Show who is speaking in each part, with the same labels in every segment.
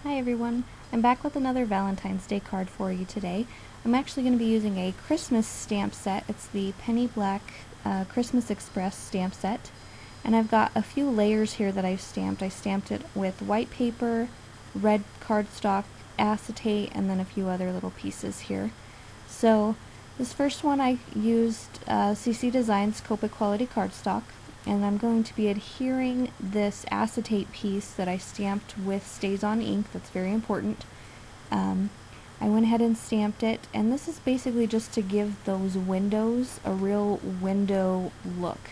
Speaker 1: Hi everyone, I'm back with another Valentine's Day card for you today. I'm actually going to be using a Christmas stamp set. It's the Penny Black Christmas Express stamp set. And I've got a few layers here that I've stamped. I stamped it with white paper, red cardstock, acetate, and then a few other little pieces here. So this first one I used CC Designs Copic Quality cardstock, and I'm going to be adhering this acetate piece that I stamped with StazOn ink. That's very important. I went ahead and stamped it, and this is basically just to give those windows a real window look.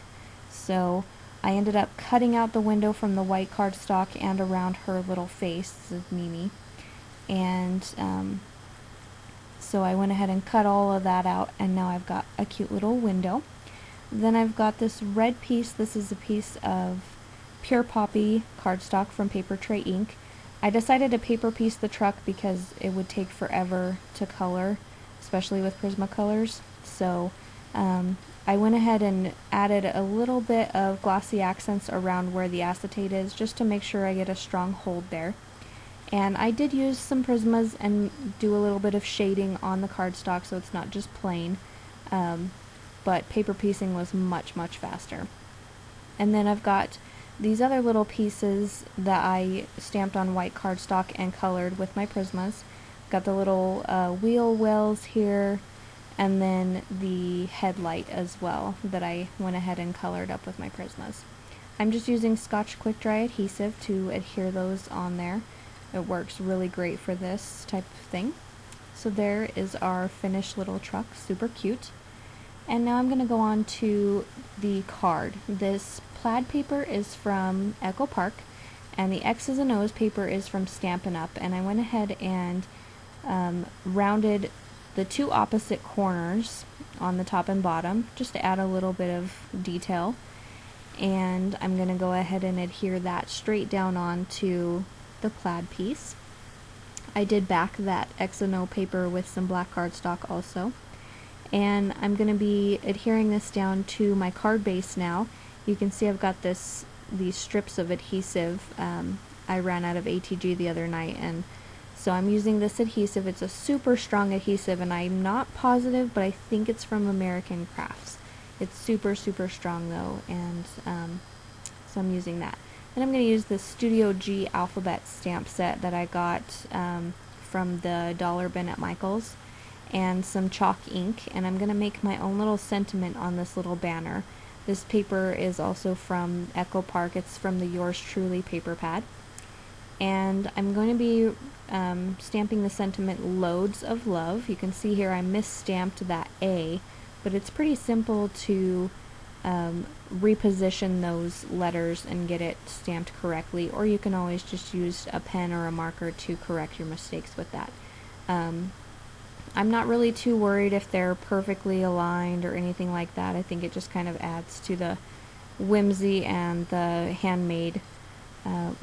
Speaker 1: So I ended up cutting out the window from the white cardstock and around her little face. This is Mimi. And so I went ahead and cut all of that out, and now I've got a cute little window. Then I've got this red piece. This is a piece of Pure Poppy cardstock from Paper Tray Ink. I decided to paper piece the truck because it would take forever to color, especially with Prismacolors. So I went ahead and added a little bit of glossy accents around where the acetate is, just to make sure I get a strong hold there. And I did use some Prismas and do a little bit of shading on the cardstock so it's not just plain. But paper piecing was much faster. And then I've got these other little pieces that I stamped on white cardstock and colored with my Prismas. Got the little wheel wells here, and then the headlight as well that I went ahead and colored up with my Prismas. I'm just using Scotch Quick Dry adhesive to adhere those on there. It works really great for this type of thing. So there is our finished little truck, super cute. And now I'm going to go on to the card. This plaid paper is from Echo Park, and the X's and O's paper is from Stampin' Up. And I went ahead and rounded the two opposite corners on the top and bottom, just to add a little bit of detail. And I'm going to go ahead and adhere that straight down onto the plaid piece. I did back that X and O paper with some black cardstock also. And I'm going to be adhering this down to my card base now. You can see I've got these strips of adhesive. I ran out of ATG the other night, and so I'm using this adhesive. It's a super strong adhesive, and I'm not positive, but I think it's from American Crafts. It's super strong though, and so I'm using that. And I'm going to use the Studio G alphabet stamp set that I got from the dollar bin at Michael's, and some chalk ink, and I'm going to make my own little sentiment on this little banner. This paper is also from Echo Park. It's from the Yours Truly paper pad. And I'm going to be stamping the sentiment Loads of Love. You can see here I misstamped that A, but it's pretty simple to reposition those letters and get it stamped correctly, or you can always just use a pen or a marker to correct your mistakes with that. I'm not really too worried if they're perfectly aligned or anything like that. I think it just kind of adds to the whimsy and the handmade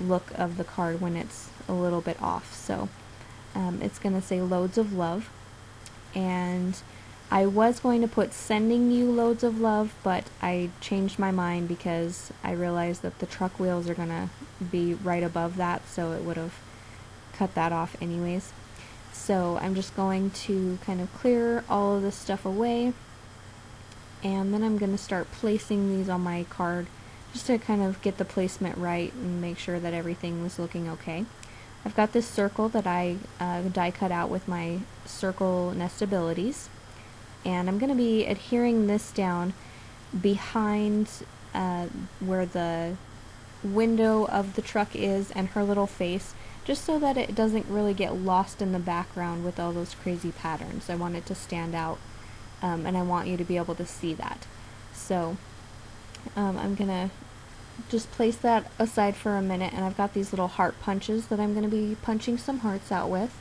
Speaker 1: look of the card when it's a little bit off. So it's going to say Loads of Love, and I was going to put Sending You Loads of Love, but I changed my mind because I realized that the truck wheels are going to be right above that, so it would have cut that off anyways. So I'm just going to kind of clear all of this stuff away, and then I'm going to start placing these on my card just to kind of get the placement right and make sure that everything was looking okay. I've got this circle that I die cut out with my circle nestabilities, and I'm going to be adhering this down behind where the window of the truck is and her little face, just so that it doesn't really get lost in the background with all those crazy patterns. I want it to stand out, and I want you to be able to see that. So I'm gonna just place that aside for a minute, and I've got these little heart punches that I'm gonna be punching some hearts out with.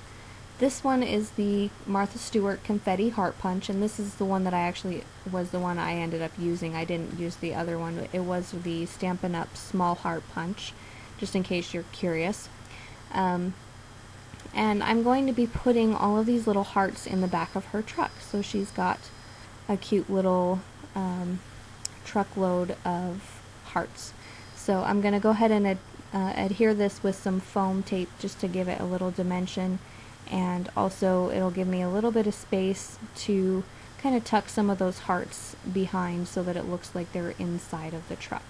Speaker 1: This one is the Martha Stewart Confetti Heart Punch, and this is the one that was the one I ended up using. I didn't use the other one. It was the Stampin' Up Small Heart Punch, just in case you're curious. And I'm going to be putting all of these little hearts in the back of her truck. So she's got a cute little truckload of hearts. So I'm going to go ahead and adhere this with some foam tape just to give it a little dimension, and also it'll give me a little bit of space to kind of tuck some of those hearts behind so that it looks like they're inside of the truck.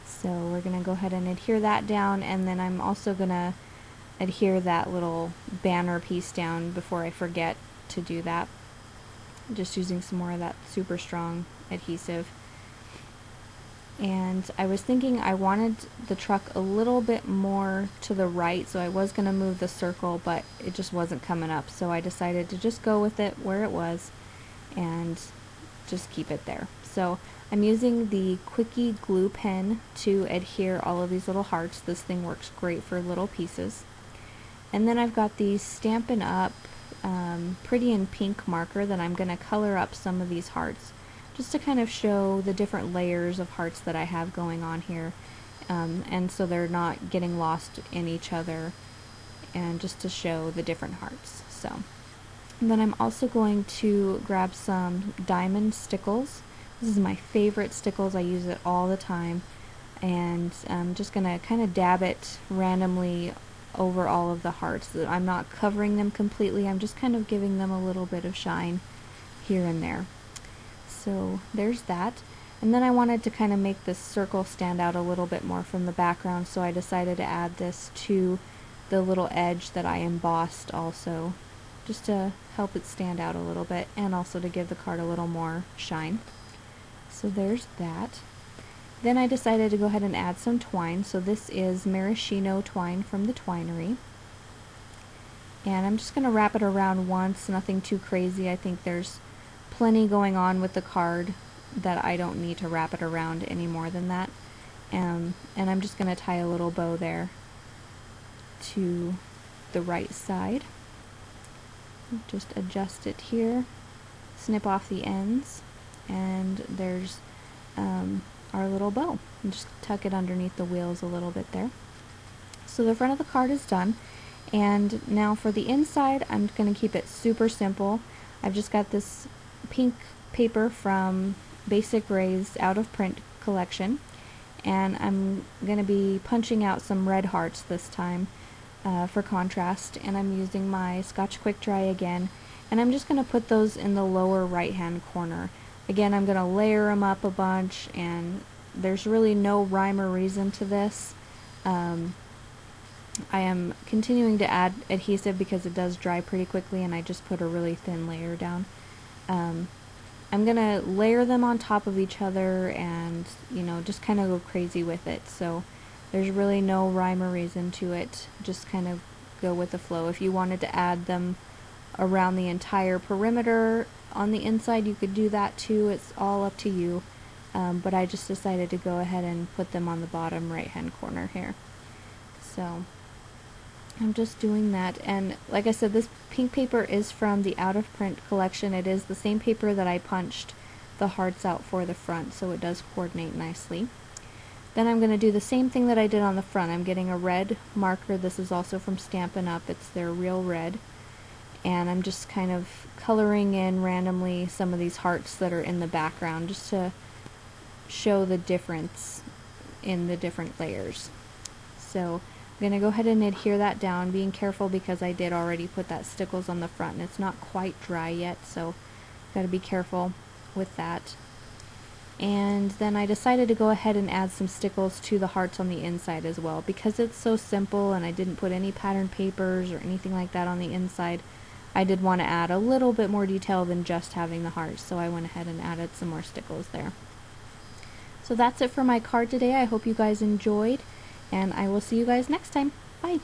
Speaker 1: So we're going to go ahead and adhere that down, and then I'm also going to adhere that little banner piece down before I forget to do that. Just using some more of that super strong adhesive. And I was thinking I wanted the truck a little bit more to the right, so I was going to move the circle, but it just wasn't coming up, so I decided to just go with it where it was and just keep it there. So I'm using the Quickie glue pen to adhere all of these little hearts. This thing works great for little pieces. And then I've got the Stampin' Up! Pretty in Pink marker that I'm going to color up some of these hearts, just to kind of show the different layers of hearts that I have going on here, and so they're not getting lost in each other, and just to show the different hearts. So, and then I'm also going to grab some diamond stickles. This is my favorite stickles. I use it all the time, and I'm just going to kind of dab it randomly over all of the hearts. I'm not covering them completely, I'm just kind of giving them a little bit of shine here and there. So there's that. And then I wanted to kind of make this circle stand out a little bit more from the background, so I decided to add this to the little edge that I embossed also, just to help it stand out a little bit and also to give the card a little more shine. So there's that. Then I decided to go ahead and add some twine. So this is maraschino twine from the Twinery. And I'm just going to wrap it around once, nothing too crazy. I think there's plenty going on with the card that I don't need to wrap it around any more than that. And I'm just going to tie a little bow there to the right side. Just adjust it here, snip off the ends, and there's our little bow, and just tuck it underneath the wheels a little bit there. So the front of the card is done, and now for the inside I'm going to keep it super simple. I've just got this pink paper from Basic Ray's out of print collection, and I'm going to be punching out some red hearts this time for contrast, and I'm using my Scotch Quick Dry again, and I'm just going to put those in the lower right hand corner. Again, I'm going to layer them up a bunch, and there's really no rhyme or reason to this. I am continuing to add adhesive because it does dry pretty quickly, and I just put a really thin layer down. I'm going to layer them on top of each other and, you know, just kind of go crazy with it. So there's really no rhyme or reason to it. Just kind of go with the flow. If you wanted to add them around the entire perimeter on the inside, you could do that too. It's all up to you, but I just decided to go ahead and put them on the bottom right hand corner here. So I'm just doing that, and like I said, this pink paper is from the out of print collection. It is the same paper that I punched the hearts out for the front, so it does coordinate nicely. Then I'm going to do the same thing that I did on the front. I'm getting a red marker. This is also from Stampin' Up. It's their Real Red. And I'm just kind of coloring in randomly some of these hearts that are in the background, just to show the difference in the different layers. So I'm going to go ahead and adhere that down, being careful because I did already put that stickles on the front and it's not quite dry yet, so got to be careful with that. And then I decided to go ahead and add some stickles to the hearts on the inside as well, because it's so simple and I didn't put any pattern papers or anything like that on the inside. I did want to add a little bit more detail than just having the hearts, so I went ahead and added some more stickles there. So that's it for my card today. I hope you guys enjoyed, and I will see you guys next time. Bye!